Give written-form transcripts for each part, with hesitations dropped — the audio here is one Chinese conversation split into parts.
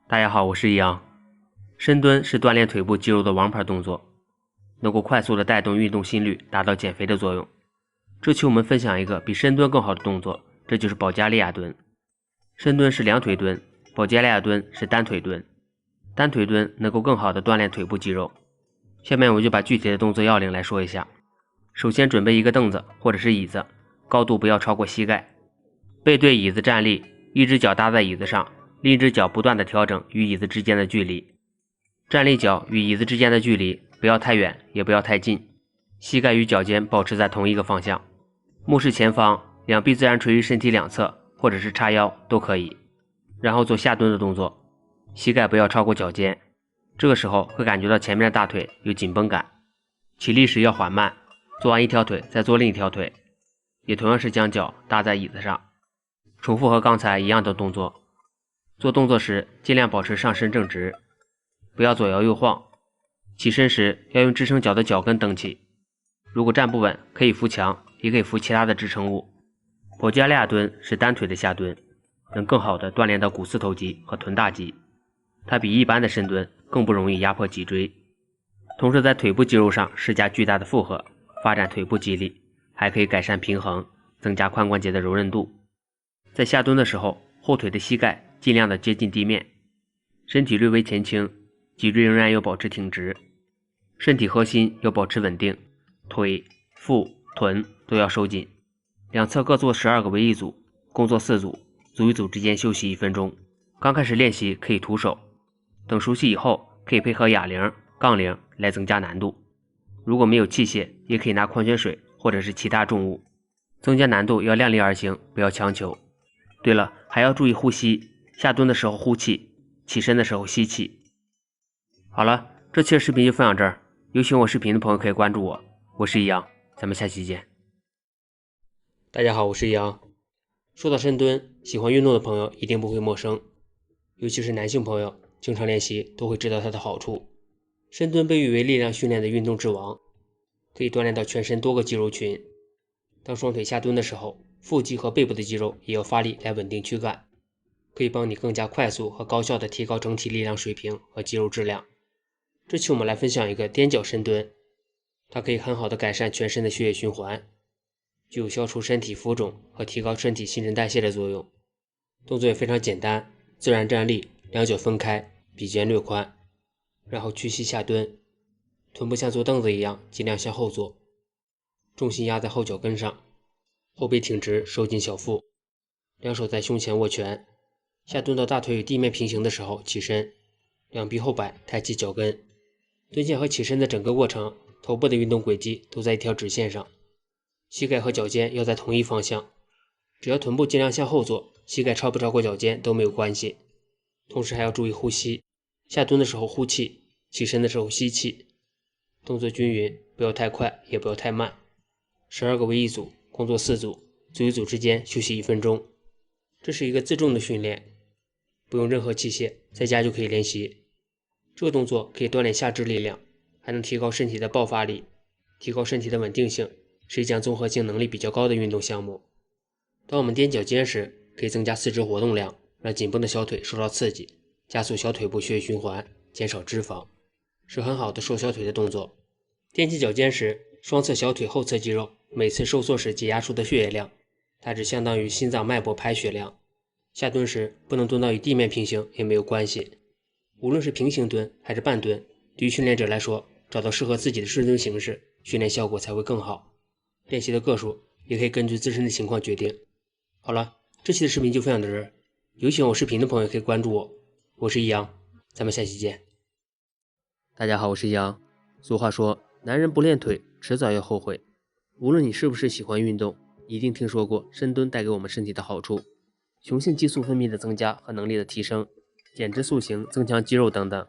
大家好，我是易阳。深蹲是锻炼腿部肌肉的王牌动作，能够快速的带动运动心率，达到减肥的作用。这期我们分享一个比深蹲更好的动作，这就是保加利亚蹲。深蹲是两腿蹲，保加利亚蹲是单腿蹲。单腿蹲能够更好的锻炼腿部肌肉。下面我就把具体的动作要领来说一下。首先准备一个凳子或者是椅子，高度不要超过膝盖，背对椅子站立，一只脚搭在椅子上，另一只脚不断的调整与椅子之间的距离。站立脚与椅子之间的距离不要太远，也不要太近，膝盖与脚尖保持在同一个方向。目视前方，两臂自然垂于身体两侧，或者是叉腰都可以。然后做下蹲的动作，膝盖不要超过脚尖，这个时候会感觉到前面的大腿有紧绷感。起立时要缓慢，做完一条腿再做另一条腿，也同样是将脚搭在椅子上，重复和刚才一样的动作。做动作时尽量保持上身正直，不要左摇右晃。起身时要用支撑脚的脚跟蹬起，如果站不稳可以扶墙，也可以扶其他的支撑物。保加利亚蹲是单腿的下蹲，能更好的锻炼到股四头肌和臀大肌，它比一般的深蹲更不容易压迫脊椎，同时在腿部肌肉上施加巨大的负荷，发展腿部肌力，还可以改善平衡，增加髋关节的柔韧度。在下蹲的时候，后腿的膝盖尽量的接近地面，身体略微前倾，脊椎仍然要保持挺直，身体核心要保持稳定，腿、腹、臀都要收紧。两侧各做12个为一组，共做4组，组与组之间休息1分钟。刚开始练习可以徒手，等熟悉以后可以配合哑铃、杠铃来增加难度。如果没有器械，也可以拿矿泉水或者是其他重物。增加难度要量力而行，不要强求。对了，还要注意呼吸，下蹲的时候呼气，起身的时候吸气。好了，这期的视频就分享这儿，有喜欢我视频的朋友可以关注我，我是易阳，咱们下期见。大家好，我是易阳。说到深蹲，喜欢运动的朋友一定不会陌生，尤其是男性朋友，经常练习都会知道它的好处。深蹲被誉为力量训练的运动之王，可以锻炼到全身多个肌肉群。当双腿下蹲的时候，腹肌和背部的肌肉也要发力来稳定躯干，可以帮你更加快速和高效的提高整体力量水平和肌肉质量。这期我们来分享一个踮脚深蹲，它可以很好的改善全身的血液循环，具有消除身体浮肿和提高身体新陈代谢的作用。动作也非常简单，自然站立，两脚分开，臂尖略宽，然后屈膝下蹲，臀部像坐凳子一样尽量向后坐，重心压在后脚跟上，后背挺直，收紧小腹，两手在胸前握拳。下蹲到大腿与地面平行的时候起身，两臂后摆，抬起脚跟。蹲下和起身的整个过程，头部的运动轨迹都在一条直线上，膝盖和脚尖要在同一方向，只要臀部尽量向后坐，膝盖超不超过脚尖都没有关系。同时还要注意呼吸，下蹲的时候呼气，起身的时候吸气，动作均匀，不要太快也不要太慢。12个为一组，共做4组，组与组之间休息1分钟。这是一个自重的训练，不用任何器械，在家就可以练习。这个动作可以锻炼下肢力量，还能提高身体的爆发力，提高身体的稳定性，是一项综合性能力比较高的运动项目。当我们踮脚尖时，可以增加四肢活动量，让紧绷的小腿受到刺激，加速小腿部血液循环，减少脂肪，是很好的瘦小腿的动作。踮起脚尖时，双侧小腿后侧肌肉每次收缩时挤压出的血液量，大致相当于心脏脉搏排血量。下蹲时不能蹲到与地面平行也没有关系，无论是平行蹲还是半蹲，对于训练者来说，找到适合自己的深蹲形式，训练效果才会更好。练习的个数也可以根据自身的情况决定。好了，这期的视频就分享到这儿，有喜欢我视频的朋友可以关注我，我是易阳，咱们下期见。大家好，我是易阳。俗话说，男人不练腿，迟早要后悔。无论你是不是喜欢运动，一定听说过深蹲带给我们身体的好处，雄性激素分泌的增加和能力的提升，减脂塑形、增强肌肉等等。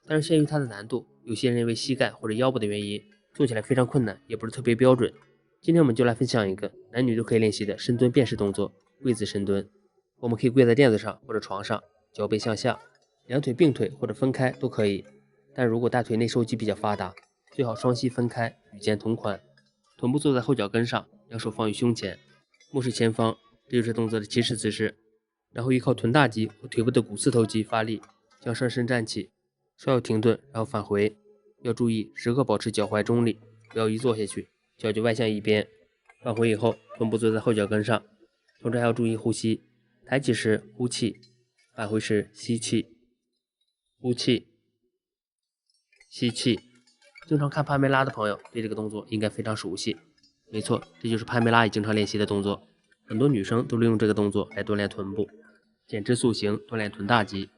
但是限于它的难度，有些人因为膝盖或者腰部的原因，做起来非常困难，也不是特别标准。今天我们就来分享一个男女都可以练习的深蹲变式动作——跪姿深蹲。我们可以跪在垫子上或者床上，脚背向下，两腿并腿或者分开都可以。但如果大腿内收肌比较发达，最好双膝分开，与肩同宽，臀部坐在后脚跟上，两手放于胸前，目视前方，这就是动作的起始姿势。然后依靠臀大肌和腿部的股四头肌发力，将上身站起，稍有停顿，然后返回。要注意时刻保持脚踝中立，不要一坐下去脚就外向一边。返回以后，臀部坐在后脚跟上，同时还要注意呼吸。抬起时呼气，返回时吸气，呼气，吸气。经常看潘梅拉的朋友对这个动作应该非常熟悉。没错，这就是潘梅拉也经常练习的动作。很多女生都利用这个动作来锻炼臀部，减脂塑形，锻炼臀大肌。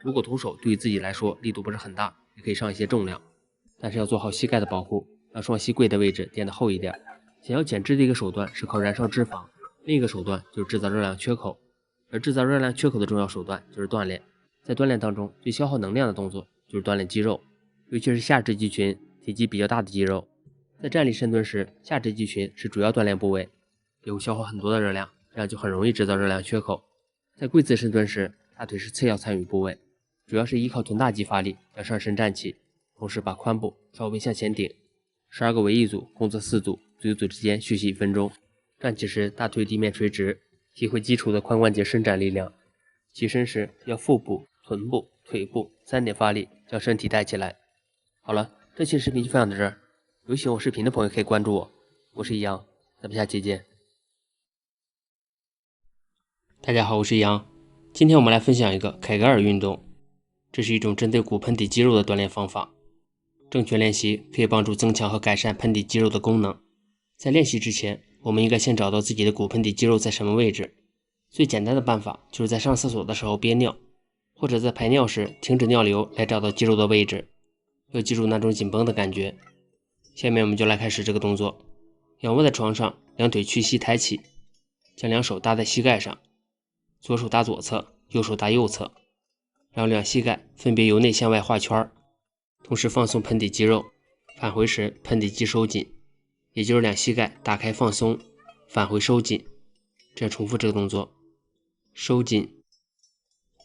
如果徒手对于自己来说力度不是很大，也可以上一些重量，但是要做好膝盖的保护，让双膝跪的位置垫得厚一点。想要减脂的一个手段是靠燃烧脂肪，另一个手段就是制造热量缺口。而制造热量缺口的重要手段就是锻炼。在锻炼当中，最消耗能量的动作就是锻炼肌肉，尤其是下肢肌群体积比较大的肌肉。在站立深蹲时，下肢肌群是主要锻炼部位，也会消耗很多的热量，这样就很容易制造热量缺口。在跪姿深蹲时，大腿是次要参与部位，主要是依靠臀大肌发力将上身站起，同时把髋部稍微向前顶。12个为一组，共做4组，组与组之间休息1分钟。站起时大腿地面垂直，体会基础的髋关节伸展力量。起身时要腹部、臀部、腿部3点发力，将身体带起来。好了，这期视频就分享到这儿。有喜欢我视频的朋友可以关注我，我是易阳，咱们下期见。大家好，我是易阳，今天我们来分享一个凯格尔运动，这是一种针对骨盆底肌肉的锻炼方法。正确练习可以帮助增强和改善盆底肌肉的功能。在练习之前，我们应该先找到自己的骨盆底肌肉在什么位置。最简单的办法就是在上厕所的时候憋尿，或者在排尿时停止尿流来找到肌肉的位置。要记住那种紧绷的感觉。下面我们就来开始这个动作。仰卧在床上，两腿屈膝抬起，将两手搭在膝盖上，左手搭左侧，右手搭右侧，然后两膝盖分别由内向外画圈，同时放松盆底肌肉。返回时盆底肌收紧，也就是两膝盖打开放松，返回收紧。这样重复这个动作，收紧，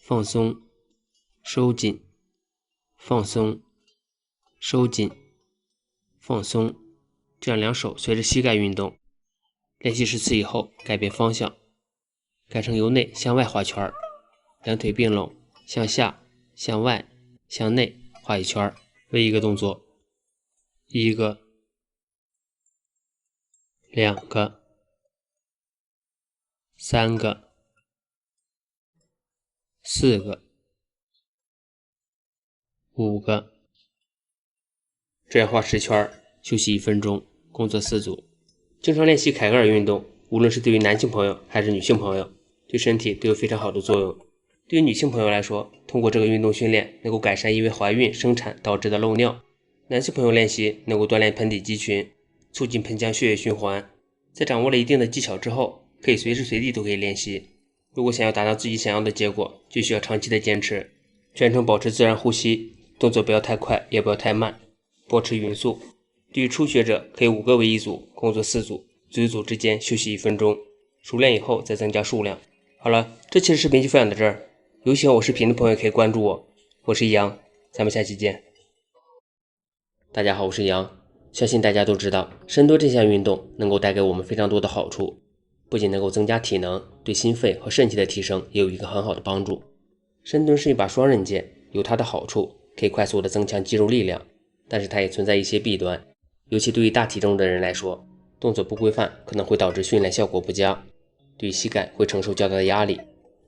放松，收紧，放松，收紧，放松。这样两手随着膝盖运动。练习10次以后，改变方向，改成由内向外画圈，两腿并拢，向下、向外、向内画一圈，为一个动作。1个、2个、3个、4个、5个，这样画10圈，休息1分钟，共做4组。经常练习凯格尔运动，无论是对于男性朋友还是女性朋友，对身体都有非常好的作用。对于女性朋友来说，通过这个运动训练能够改善因为怀孕生产导致的漏尿。男性朋友练习能够锻炼盆底肌群，促进盆腔血液循环。在掌握了一定的技巧之后，可以随时随地都可以练习。如果想要达到自己想要的结果，就需要长期的坚持，全程保持自然呼吸，动作不要太快，也不要太慢，保持匀速。对于初学者，可以5个为一组，共做4组，组与组之间休息1分钟。熟练以后再增加数量。好了，这期的视频就分享到这儿。有喜欢我视频的朋友可以关注我，我是易阳，咱们下期见。大家好，我是杨。相信大家都知道，深蹲这项运动能够带给我们非常多的好处，不仅能够增加体能，对心肺和肾气的提升也有一个很好的帮助。深蹲是一把双刃剑，有它的好处，可以快速的增强肌肉力量，但是它也存在一些弊端，尤其对于大体重的人来说，动作不规范可能会导致训练效果不佳，对于膝盖会承受较大的压力，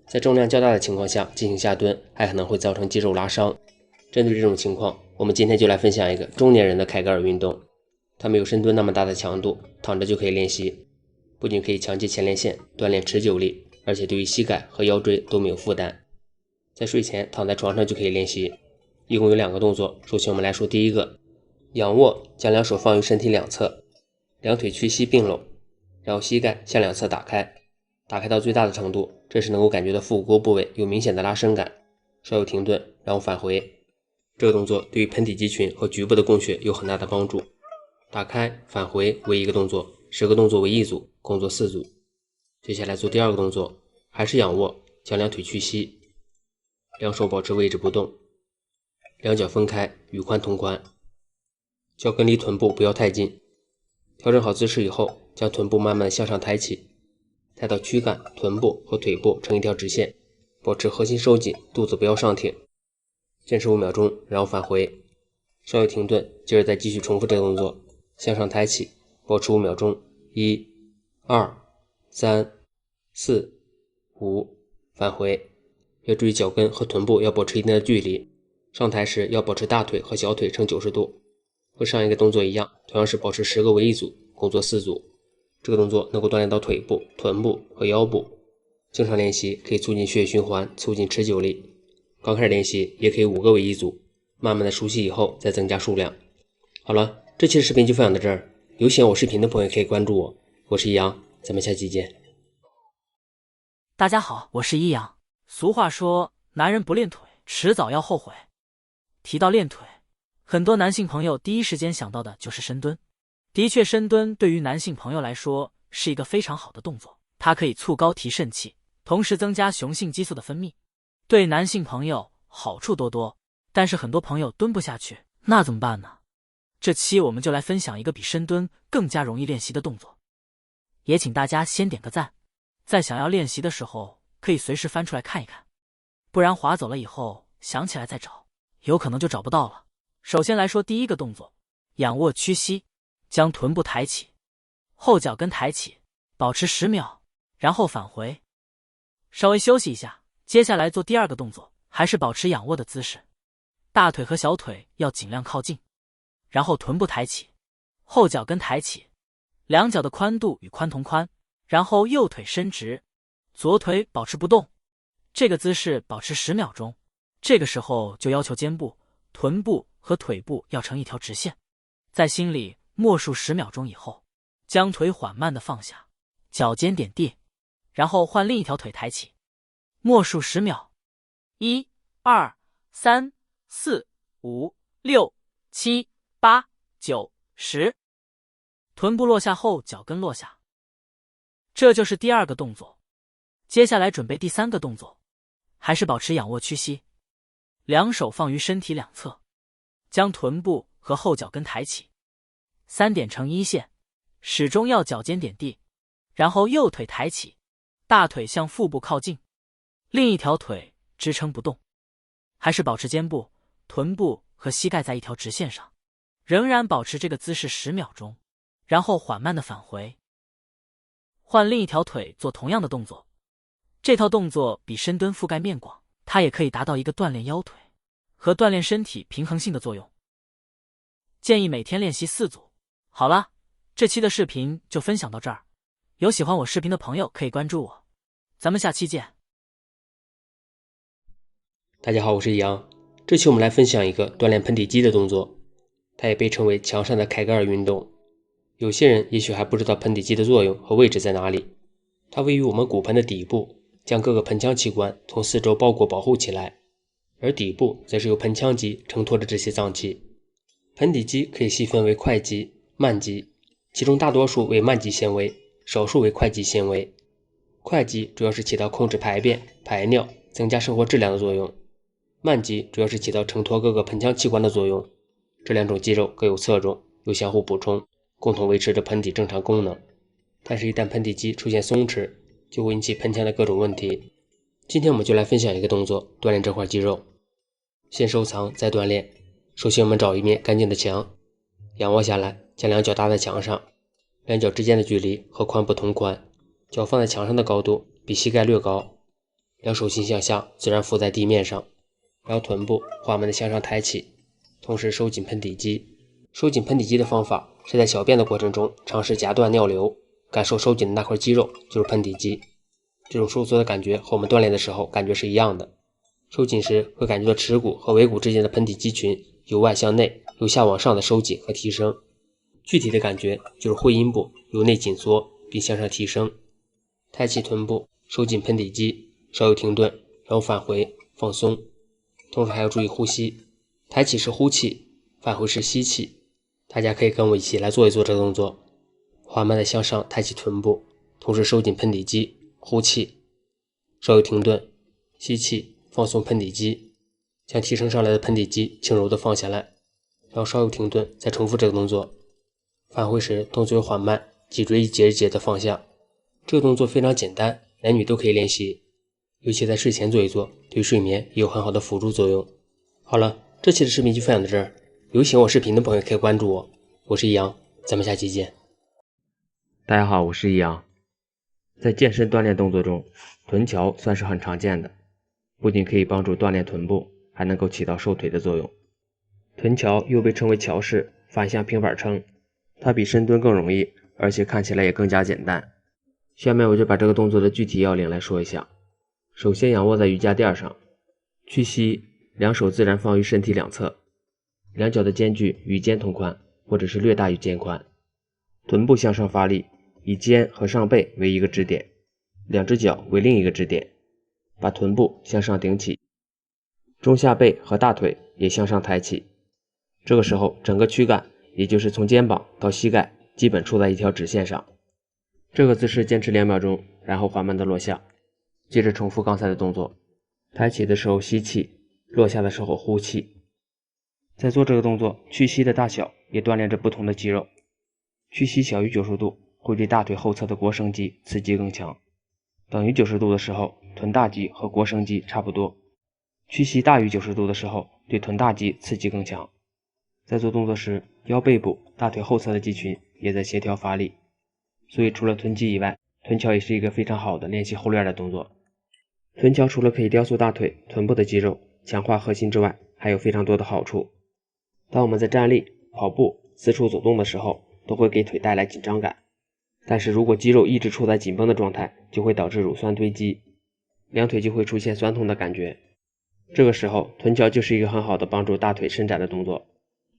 在重量较大的情况下进行下蹲，还可能会造成肌肉拉伤。针对这种情况，我们今天就来分享一个中年人的凯格尔运动。它没有深蹲那么大的强度，躺着就可以练习，不仅可以强接前列腺，锻炼持久力，而且对于膝盖和腰椎都没有负担。在睡前躺在床上就可以练习，一共有2个动作。首先我们来说第一个，仰卧，将两手放于身体两侧，两腿屈膝并拢，然后膝盖向两侧打开，打开到最大的程度，这时能够感觉到腹股沟部位有明显的拉伸感，稍有停顿，然后返回。这个动作对于盆底肌群和局部的供血有很大的帮助。打开返回为一个动作，10个动作为一组，共做4组。接下来做第2个动作，还是仰卧，将两腿屈膝，两手保持位置不动，两脚分开，与髋同宽，脚跟离臀部不要太近。调整好姿势以后，将臀部慢慢的向上抬起，抬到躯干、臀部和腿部成一条直线，保持核心收紧，肚子不要上挺。坚持5秒钟，然后返回，稍微停顿，接着再继续重复这个动作，向上抬起，保持5秒钟，1、2、3、4、5，返回。要注意脚跟和臀部要保持一定的距离，上抬时要保持大腿和小腿呈90度。和上一个动作一样，同样是保持10个为一组，共做4组。这个动作能够锻炼到腿部、臀部和腰部。经常练习可以促进血液循环，促进持久力。刚开始练习也可以5个为一组，慢慢的熟悉以后再增加数量。好了，这期的视频就分享到这儿。有喜欢我视频的朋友可以关注我，我是易阳，咱们下期见。大家好，我是易阳。俗话说，男人不练腿，迟早要后悔。提到练腿，很多男性朋友第一时间想到的就是深蹲。的确，深蹲对于男性朋友来说是一个非常好的动作，它可以促高提肾气，同时增加雄性激素的分泌，对男性朋友好处多多。但是很多朋友蹲不下去，那怎么办呢？这期我们就来分享一个比深蹲更加容易练习的动作。也请大家先点个赞，在想要练习的时候可以随时翻出来看一看，不然划走了以后想起来再找，有可能就找不到了。首先来说第一个动作，仰卧屈膝，将臀部抬起，后脚跟抬起，保持10秒，然后返回，稍微休息一下。接下来做第二个动作，还是保持仰卧的姿势，大腿和小腿要尽量靠近，然后臀部抬起，后脚跟抬起，两脚的宽度与髋同宽，然后右腿伸直，左腿保持不动。这个姿势保持10秒钟。这个时候就要求肩部、臀部和腿部要成一条直线。在心里默数10秒钟以后，将腿缓慢地放下，脚尖点地，然后换另一条腿抬起，默数10秒，1、2、3、4、5、6、7、8、9、10。臀部落下后，脚跟落下。这就是第二个动作。接下来准备第三个动作，还是保持仰卧屈膝，两手放于身体两侧，将臀部和后脚跟抬起，3点成1线，始终要脚尖点地，然后右腿抬起，大腿向腹部靠近，另一条腿支撑不动，还是保持肩部、臀部和膝盖在一条直线上，仍然保持这个姿势10秒钟，然后缓慢的返回，换另一条腿做同样的动作。这套动作比深蹲覆盖面广，它也可以达到一个锻炼腰腿和锻炼身体平衡性的作用。建议每天练习4组。好了，这期的视频就分享到这儿。有喜欢我视频的朋友可以关注我，咱们下期见。大家好，我是易阳。这期我们来分享一个锻炼盆底肌的动作，它也被称为墙上的凯格尔运动。有些人也许还不知道盆底肌的作用和位置在哪里。它位于我们骨盆的底部，将各个盆腔器官从四周包裹保护起来，而底部则是由盆腔肌承托着这些脏器。盆底肌可以细分为快肌、慢肌，其中大多数为慢肌纤维，少数为快肌纤维。快肌主要是起到控制排便、排尿、增加生活质量的作用，慢肌主要是起到承托各个盆腔器官的作用。这两种肌肉各有侧重，又相互补充，共同维持着盆底正常功能。但是一旦盆底肌出现松弛，就会引起盆腔的各种问题。今天我们就来分享一个动作，锻炼这块肌肉。先收藏再锻炼。首先我们找一面干净的墙，仰卧下来，将两脚搭在墙上，两脚之间的距离和髋部同宽，脚放在墙上的高度比膝盖略高，两手心向下自然伏在地面上，然后臀部缓慢地向上抬起，同时收紧盆底肌。收紧盆底肌的方法是在小便的过程中尝试夹断尿流，感受收紧的那块肌肉就是盆底肌。这种收缩的感觉和我们锻炼的时候感觉是一样的。收紧时会感觉到耻骨和尾骨之间的盆底肌群由外向内、由下往上的收紧和提升。具体的感觉就是会阴部由内紧缩并向上提升。抬起臀部，收紧盆底肌，稍有停顿，然后返回放松。同时还要注意呼吸，抬起是呼气，返回是吸气。大家可以跟我一起来做一做这个动作。缓慢的向上抬起臀部，同时收紧盆底肌，呼气，稍有停顿，吸气，放松盆底肌，将提升上来的盆底肌轻柔的放下来，然后稍有停顿，再重复这个动作。返回时动作缓慢，脊椎一节一节的放下。这个动作非常简单，男女都可以练习，尤其在睡前做一做，对睡眠也有很好的辅助作用。好了，这期的视频就分享到这儿。有喜欢我视频的朋友可以关注我，我是易阳，咱们下期见。大家好，我是易阳。在健身锻炼动作中，臀桥算是很常见的，不仅可以帮助锻炼臀部，还能够起到瘦腿的作用。臀桥又被称为桥式、反向平板撑，它比深蹲更容易，而且看起来也更加简单。下面我就把这个动作的具体要领来说一下。首先仰卧在瑜伽垫上，屈膝，两手自然放于身体两侧，两脚的间距与肩同宽，或者是略大于肩宽。臀部向上发力，以肩和上背为一个支点，两只脚为另一个支点，把臀部向上顶起，中下背和大腿也向上抬起。这个时候整个躯干，也就是从肩膀到膝盖，基本处在一条直线上。这个姿势坚持2秒钟，然后缓慢的落下。接着重复刚才的动作，抬起的时候吸气，落下的时候呼气。在做这个动作，屈膝的大小也锻炼着不同的肌肉。屈膝小于90度会对大腿后侧的腘绳肌刺激更强，等于90度的时候，臀大肌和腘绳肌差不多。屈膝大于90度的时候，对臀大肌刺激更强。在做动作时，腰背部、大腿后侧的肌群也在协调发力，所以除了臀肌以外，臀桥也是一个非常好的练习后链的动作。臀桥除了可以雕塑大腿、臀部的肌肉，强化核心之外，还有非常多的好处。当我们在站立、跑步、四处走动的时候，都会给腿带来紧张感，但是如果肌肉一直处在紧绷的状态，就会导致乳酸堆积，两腿就会出现酸痛的感觉。这个时候，臀桥就是一个很好的帮助大腿伸展的动作。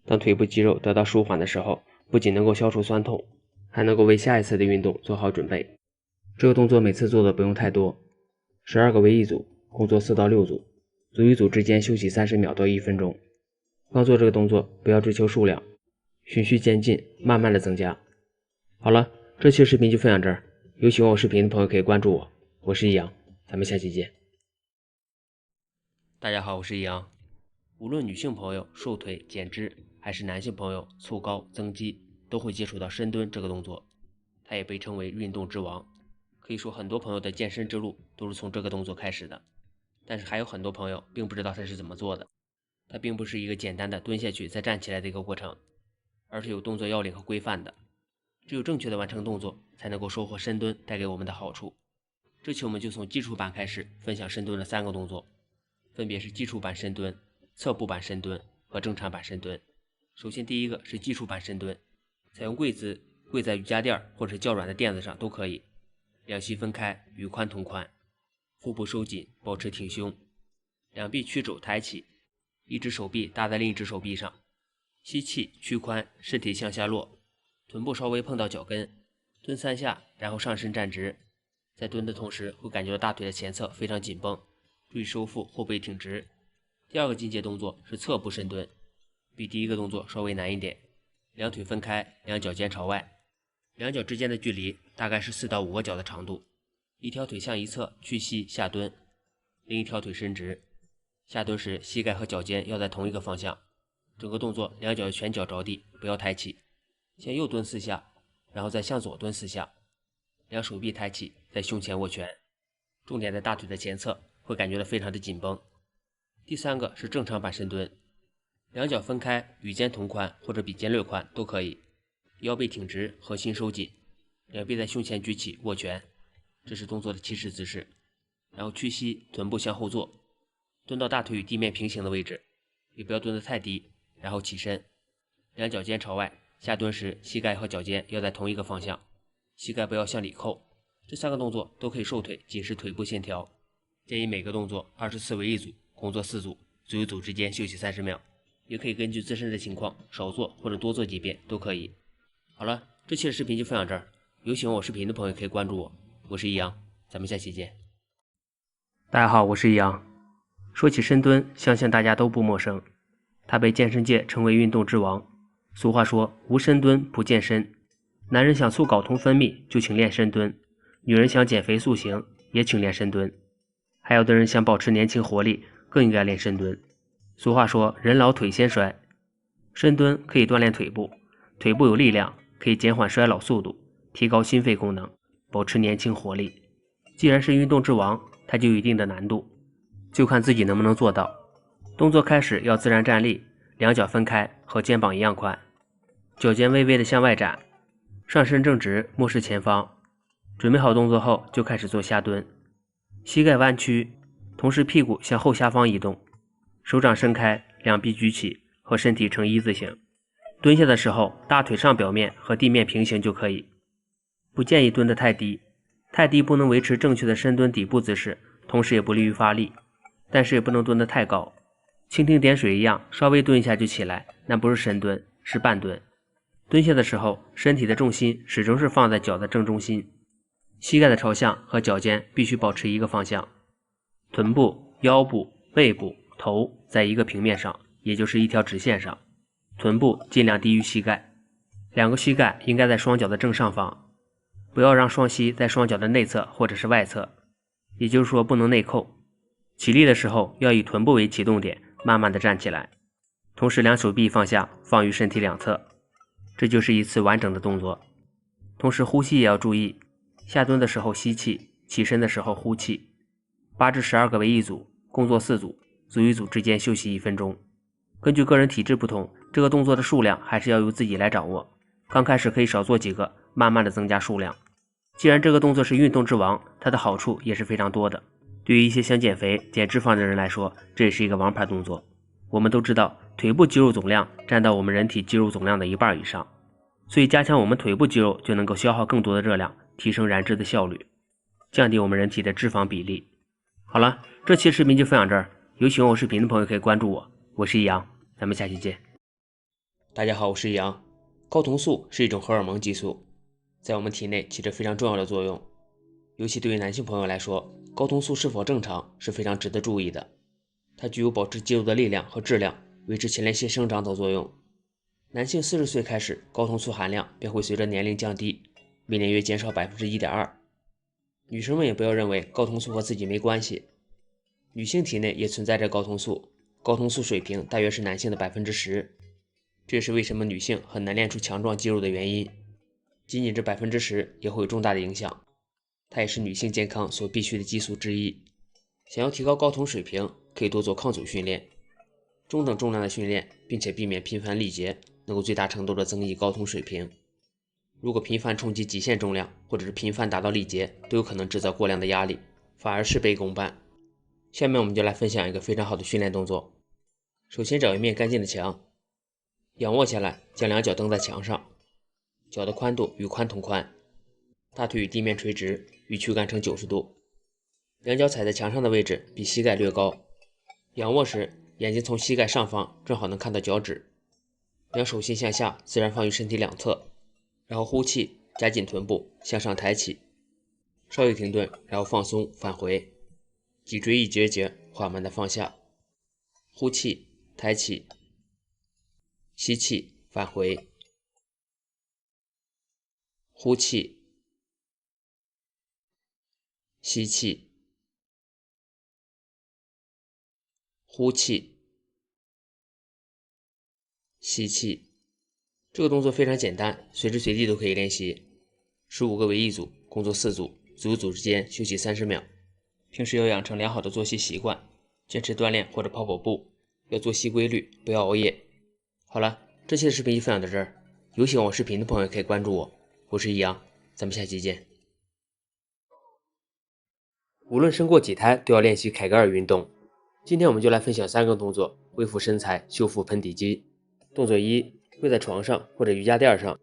当腿部肌肉得到舒缓的时候，不仅能够消除酸痛，还能够为下一次的运动做好准备。这个动作每次做的不用太多，12个为一组，共做4到6组，组与组之间休息30秒到1分钟。刚做这个动作不要追求数量，循序渐进，慢慢的增加。好了，这期视频就分享这儿。有喜欢我视频的朋友可以关注我，我是易阳，咱们下期见。大家好，我是易阳。无论女性朋友瘦腿减脂，还是男性朋友凑高增肌，都会接触到深蹲这个动作。它也被称为运动之王，可以说很多朋友的健身之路都是从这个动作开始的。但是还有很多朋友并不知道它是怎么做的。它并不是一个简单的蹲下去再站起来的一个过程，而是有动作要领和规范的。只有正确的完成动作，才能够收获深蹲带给我们的好处。这期我们就从基础版开始分享深蹲的3个动作，分别是基础版深蹲、侧步版深蹲和正常版深蹲。首先第一个是基础版深蹲，采用跪姿，跪在瑜伽垫或者较软的垫子上都可以，两膝分开，与髋同宽，腹部收紧，保持挺胸，两臂屈肘抬起，一只手臂搭在另一只手臂上，吸气屈髋，身体向下落，臀部稍微碰到脚跟，蹲3下，然后上身站直。在蹲的同时会感觉到大腿的前侧非常紧绷，注意收腹，后背挺直。第二个进阶动作是侧步深蹲，比第一个动作稍微难一点，两腿分开，两脚尖朝外，两脚之间的距离大概是4到5个脚的长度，一条腿向一侧屈膝下蹲，另一条腿伸直。下蹲时膝盖和脚尖要在同一个方向，整个动作两脚全脚着地，不要抬起。先右蹲4下，然后再向左蹲4下，两手臂抬起，在胸前握拳，重点在大腿的前侧，会感觉到非常的紧绷。第3个是正常版深蹲，两脚分开，与肩同宽或者比肩略宽都可以，腰背挺直，核心收紧，两臂在胸前举起握拳，这是动作的起始姿势。然后屈膝，臀部向后坐，蹲到大腿与地面平行的位置，也不要蹲得太低，然后起身，两脚尖朝外。下蹲时膝盖和脚尖要在同一个方向，膝盖不要向里扣。这3个动作都可以瘦腿，紧实腿部线条。建议每个动作24为一组，共做4组，组与组之间休息30秒，也可以根据自身的情况少做或者多做几遍都可以。好了，这期的视频就分享这儿。有喜欢我视频的朋友可以关注我，我是易阳，咱们下期见。大家好，我是易阳。说起深蹲，相信大家都不陌生，它被健身界称为运动之王。俗话说，无深蹲不健身。男人想促睾酮分泌，就请练深蹲；女人想减肥塑形，也请练深蹲。还有的人想保持年轻活力，更应该练深蹲。俗话说，人老腿先衰。深蹲可以锻炼腿部，腿部有力量，可以减缓衰老速度，提高心肺功能，保持年轻活力。既然是运动之王，它就有一定的难度，就看自己能不能做到。动作开始要自然站立，两脚分开，和肩膀一样宽，脚尖微微的向外展，上身正直，目视前方。准备好动作后，就开始做下蹲，膝盖弯曲，同时屁股向后下方移动，手掌伸开，两臂举起，和身体呈一字形。蹲下的时候，大腿上表面和地面平行就可以，不建议蹲得太低，太低不能维持正确的深蹲底部姿势，同时也不利于发力，但是也不能蹲得太高，蜻蜓点水一样，稍微蹲一下就起来，那不是深蹲，是半蹲。蹲下的时候，身体的重心始终是放在脚的正中心，膝盖的朝向和脚尖必须保持一个方向，臀部、腰部、背部、头在一个平面上，也就是一条直线上，臀部尽量低于膝盖，两个膝盖应该在双脚的正上方，不要让双膝在双脚的内侧或者是外侧，也就是说不能内扣。起立的时候要以臀部为启动点，慢慢的站起来，同时两手臂放下，放于身体两侧，这就是一次完整的动作。同时呼吸也要注意，下蹲的时候吸气，起身的时候呼气。8至12个为一组，共做4组，组与组之间休息1分钟。根据个人体质不同，这个动作的数量还是要由自己来掌握，刚开始可以少做几个，慢慢的增加数量。既然这个动作是运动之王，它的好处也是非常多的。对于一些想减肥减脂肪的人来说，这也是一个王牌动作。我们都知道，腿部肌肉总量占到我们人体肌肉总量的1半以上，所以加强我们腿部肌肉就能够消耗更多的热量，提升燃脂的效率，降低我们人体的脂肪比例。好了，这期视频就分享这儿，有喜欢我视频的朋友可以关注我，我是易阳，咱们下期见。大家好，我是易阳。睾酮素是一种荷尔蒙激素，在我们体内起着非常重要的作用，尤其对于男性朋友来说，睾酮素是否正常是非常值得注意的。它具有保持肌肉的力量和质量，维持前列腺生长等作用。男性40岁开始，睾酮素含量便会随着年龄降低，每年约减少 1.2%。女生们也不要认为睾酮素和自己没关系，女性体内也存在着睾酮素，睾酮素水平大约是男性的 10%， 这也是为什么女性很难练出强壮肌肉的原因。仅仅这 10% 也会有重大的影响，它也是女性健康所必需的激素之一。想要提高睾酮水平，可以多做抗阻训练，中等重量的训练，并且避免频繁力竭，能够最大程度的增益睾酮水平。如果频繁冲击极限重量，或者是频繁达到力竭，都有可能制造过量的压力，反而事倍功半。下面我们就来分享一个非常好的训练动作。首先找一面干净的墙，仰卧下来，将两脚蹬在墙上，脚的宽度与髋同宽，大腿与地面垂直，与躯干呈90度，两脚踩在墙上的位置比膝盖略高。仰卧时，眼睛从膝盖上方正好能看到脚趾，两手心向下自然放于身体两侧，然后呼气，夹紧臀部向上抬起，稍微停顿，然后放松返回，脊椎一节节缓慢的放下，呼气抬起，吸气返回，呼气吸气，呼气吸气。这个动作非常简单，随时随地都可以练习。15个为一组，共做4组，组与组之间休息30秒。平时要养成良好的作息习惯，坚持锻炼或者跑跑步，要作息规律，不要熬夜。好了，这期的视频就分享到这儿，有喜欢我视频的朋友可以关注我，我是易阳，咱们下期见。无论生过几胎都要练习凯格尔运动。今天我们就来分享3个动作，恢复身材，修复盆底肌。动作1，跪在床上或者瑜伽垫上，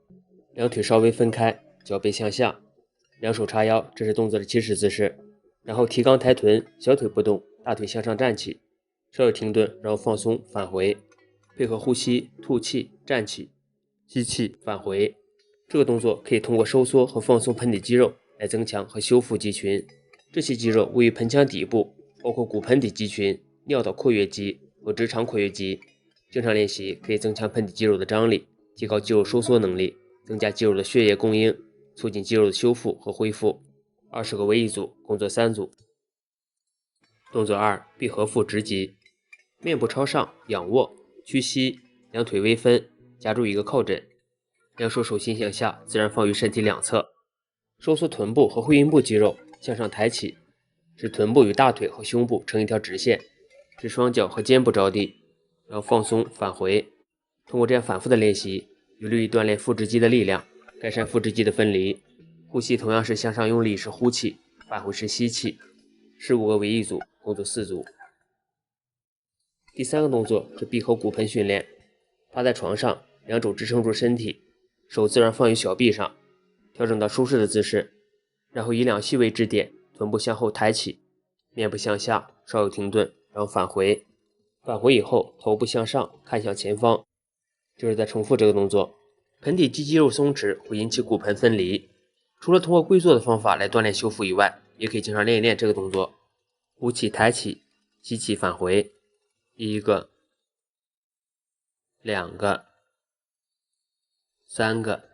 两腿稍微分开，脚背向下，两手叉腰，这是动作的起始姿势。然后提肛抬臀，小腿不动，大腿向上站起，稍有停顿，然后放松返回，配合呼吸，吐气站起，吸气返回。这个动作可以通过收缩和放松盆底肌肉来增强和修复肌群。这些肌肉位于盆腔底部，包括骨盆底肌群、尿道括约肌和直肠括约肌。经常练习可以增强盆底肌肉的张力，提高肌肉收缩能力，增加肌肉的血液供应，促进肌肉的修复和恢复。20个为一组，共做3组。动作2，闭合腹直肌。面部朝上，仰卧，屈膝，两腿微分，夹住一个靠枕，两手手心向下，自然放于身体两侧，收缩臀部和会阴部肌肉，向上抬起，使臀部与大腿和胸部成一条直线，使双脚和肩部着地，然后放松返回。通过这样反复的练习，有利于锻炼腹直肌的力量，改善腹直肌的分离。呼吸同样是向上用力是呼气，返回是吸气。15个为一组，共做4组。第3个动作是闭合骨盆训练。趴在床上，两肘支撑住身体，手自然放于小臂上，调整到舒适的姿势，然后以2膝为支点，臀部向后抬起，面部向下，稍有停顿，然后返回。返回以后，头部向上，看向前方。就是在重复这个动作。盆底肌肌肉松弛会引起骨盆分离。除了通过跪坐的方法来锻炼修复以外，也可以经常练一练这个动作。呼气抬起，吸气返回。1个2个3个，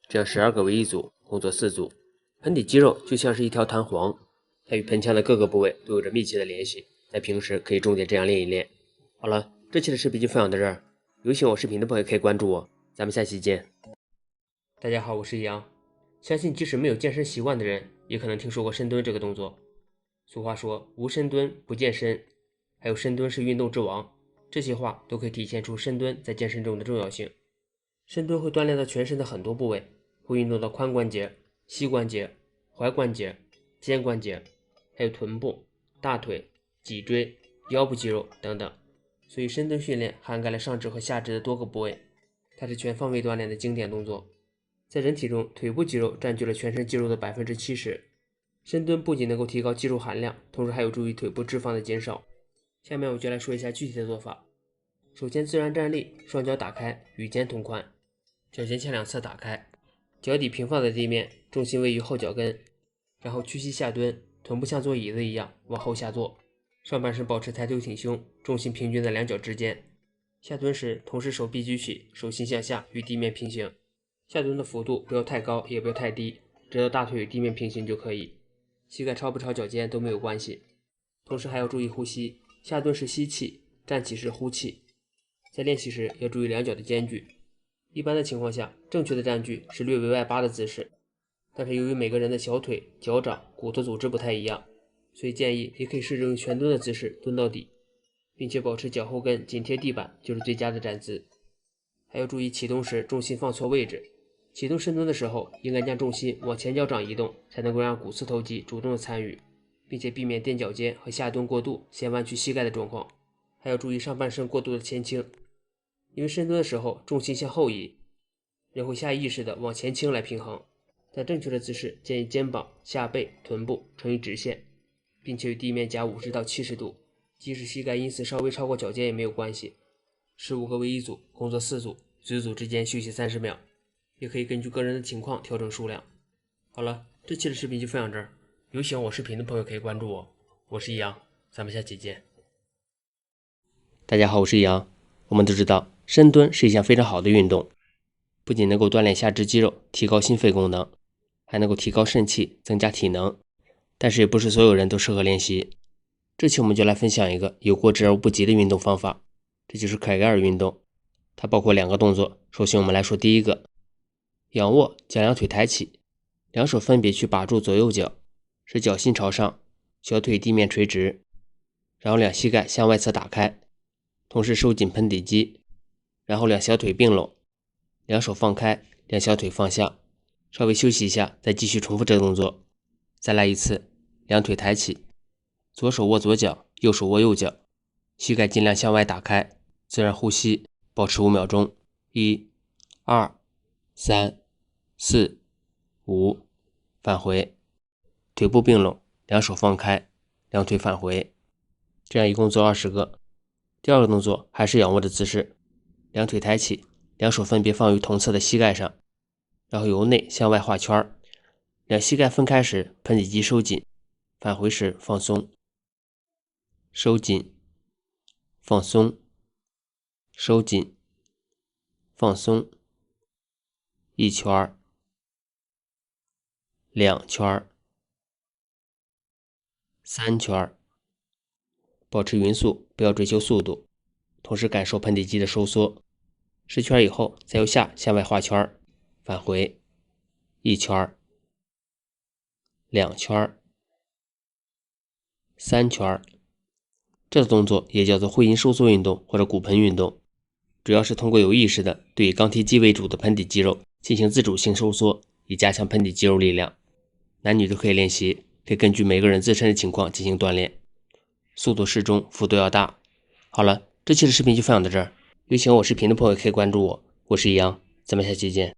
这样12个为一组，共做4组。盆底肌肉就像是一条弹簧，它与盆腔的各个部位都有着密切的联系，在平时可以重点这样练一练。好了，这期的视频就分享到这儿，有喜欢我视频的朋友可以关注我，咱们下期见。大家好，我是易阳。相信即使没有健身习惯的人，也可能听说过深蹲这个动作。俗话说无深蹲不健身，还有深蹲是运动之王，这些话都可以体现出深蹲在健身中的重要性。深蹲会锻炼到全身的很多部位，会运动到髋关节、膝关节、踝关节、肩关节，还有臀部、大腿、脊椎、腰部肌肉等等。所以深蹲训练涵盖了上肢和下肢的多个部位，它是全方位锻炼的经典动作。在人体中，腿部肌肉占据了全身肌肉的70%。深蹲不仅能够提高肌肉含量，同时还有助于腿部脂肪的减少。下面我就来说一下具体的做法。首先自然站立，双脚打开，与肩同宽，脚尖向两侧打开，脚底平放在地面，重心位于后脚跟，然后屈膝下蹲，臀部像坐椅子一样往后下坐，上半身保持抬头挺胸，重心平均在两脚之间。下蹲时，同时手臂举起，手心向下，与地面平行。下蹲的幅度不要太高，也不要太低，直到大腿与地面平行就可以，膝盖超不超脚尖都没有关系。同时还要注意呼吸，下蹲时吸气，站起时呼气。在练习时要注意两脚的间距。一般的情况下，正确的站距是略为外八的姿势，但是由于每个人的小腿、脚掌、骨头组织不太一样，所以建议也可以试着用全蹲的姿势蹲到底，并且保持脚后跟紧贴地板就是最佳的站姿。还要注意启动时重心放错位置，启动深蹲的时候应该将重心往前脚掌移动，才能够让股四头肌主动的参与，并且避免垫脚尖和下蹲过度先弯曲膝盖的状况。还要注意上半身过度的前倾，因为深蹲的时候重心向后移，人会下意识的往前倾来平衡。在正确的姿势，建议肩膀、下背、臀部成一直线，并且与地面夹50到70度，即使膝盖因此稍微超过脚尖也没有关系。15个为一组，共做4组，组与组之间休息30秒，也可以根据个人的情况调整数量。好了，这期的视频就分享这儿，有喜欢我视频的朋友可以关注我，我是易阳，咱们下期见。大家好，我是易阳。我们都知道深蹲是一项非常好的运动，不仅能够锻炼下肢肌肉，提高心肺功能，还能够提高肾气，增加体能，但是也不是所有人都适合练习。这期我们就来分享一个有过之而无不及的运动方法，这就是凯格尔运动。它包括2个动作。首先我们来说第一个，仰卧，将两腿抬起，两手分别去把住左右脚，使脚心朝上，小腿地面垂直，然后两膝盖向外侧打开，同时收紧盆底肌，然后两小腿并拢，两手放开，两小腿放下，稍微休息一下，再继续重复这个动作。再来一次，两腿抬起，左手握左脚，右手握右脚，膝盖尽量向外打开，自然呼吸，保持5秒钟。1、2、3、4、5，返回，腿部并拢，两手放开，两腿返回，这样一共做20个。第二个动作还是仰卧的姿势，两腿抬起，两手分别放于同侧的膝盖上，然后由内向外画圈，两膝盖分开时盆底肌收紧，返回时放松，收紧，放松，收紧，放松，一圈，两圈，三圈，保持匀速，不要追求速度，同时感受盆底肌的收缩。10圈以后，再由下向外画圈，返回，一圈，两圈，三圈，这个动作也叫做会阴收缩运动或者骨盆运动，主要是通过有意识的对以肛贴肌为主的盆底肌肉进行自主性收缩，以加强盆底肌肉力量。男女都可以练习，可以根据每个人自身的情况进行锻炼，速度适中，幅度要大。好了，这期的视频就分享到这儿，有喜欢我视频的朋友可以关注我，我是易阳，咱们下期见。